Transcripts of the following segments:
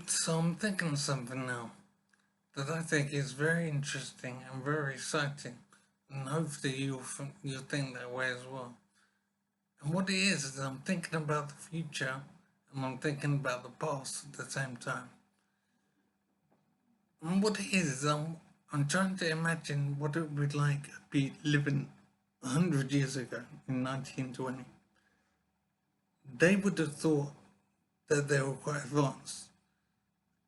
So I'm thinking of something now that I think is very interesting and very exciting, and hopefully you'll think that way as well. And what it is I'm thinking about the future and I'm thinking about the past at the same time. And what it is I'm trying to imagine what it would like to be living 100 years ago in 1920. They would have thought that they were quite advanced,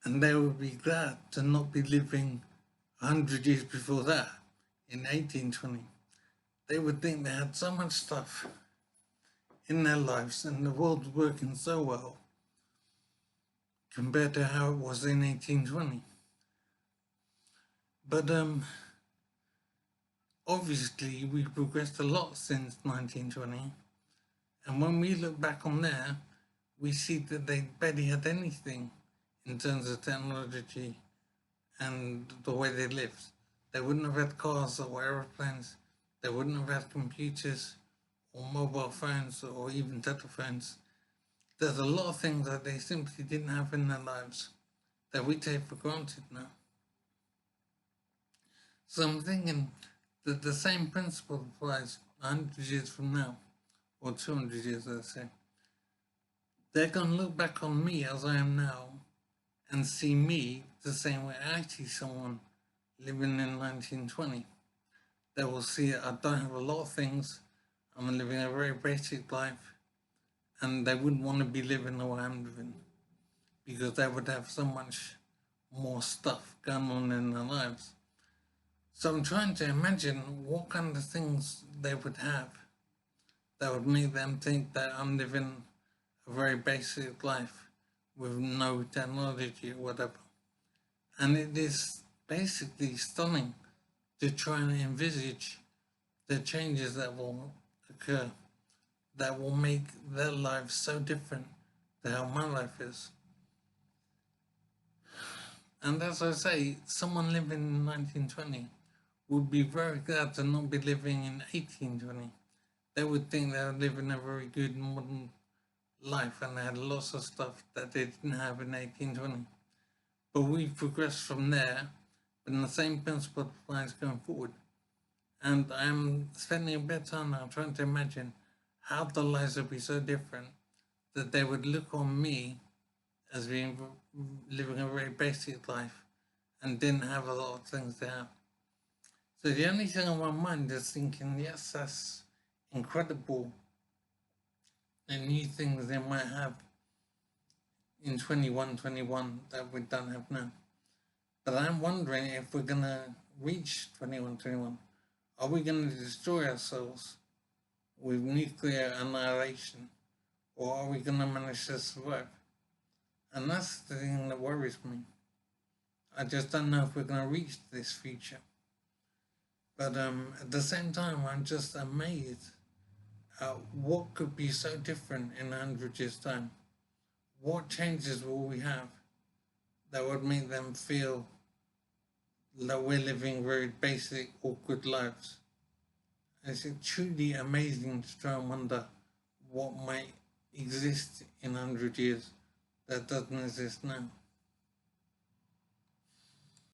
and they would be glad to not be living 100 years before that in 1820. They would think they had so much stuff in their lives and the world was working so well compared to how it was in 1820. But obviously we progressed a lot since 1920, and when we look back on there, we see that they barely had anything in terms of technology and the way they lived. They wouldn't have had cars or aeroplanes. They wouldn't have had computers or mobile phones or even telephones. There's a lot of things that they simply didn't have in their lives that we take for granted now. So I'm thinking that the same principle applies 100 years from now, or 200 years, let's say. They're going to look back on me as I am now and see me the same way I see someone living in 1920. They will see I don't have a lot of things, I'm living a very basic life, and they wouldn't want to be living the way I'm living because they would have so much more stuff going on in their lives. So I'm trying to imagine what kind of things they would have that would make them think that I'm living a very basic life with no technology or whatever. And it is basically stunning to try and envisage the changes that will occur that will make their lives so different to how my life is. And as I say, someone living in 1920 would be very glad to not be living in 1820. They would think they were living a very good modern life and they had lots of stuff that they didn't have in 1820. But we've progressed from there, and the same principle applies going forward. And I'm spending a bit of time now trying to imagine how the lives would be so different that they would look on me as being living a very basic life and didn't have a lot of things to have. So the only thing on my mind is thinking, yes, that's incredible, and new things they might have in 2121 that we don't have now. But I'm wondering if we're gonna reach 2121. Are we gonna destroy ourselves with nuclear annihilation, or are we gonna manage to survive? And that's the thing that worries me. I just don't know if we're gonna reach this future. But at the same time, I'm just amazed at what could be so different in 100 years' time. What changes will we have that would make them feel that we're living very basic, awkward lives? It's truly amazing to try and wonder what might exist in 100 years that doesn't exist now.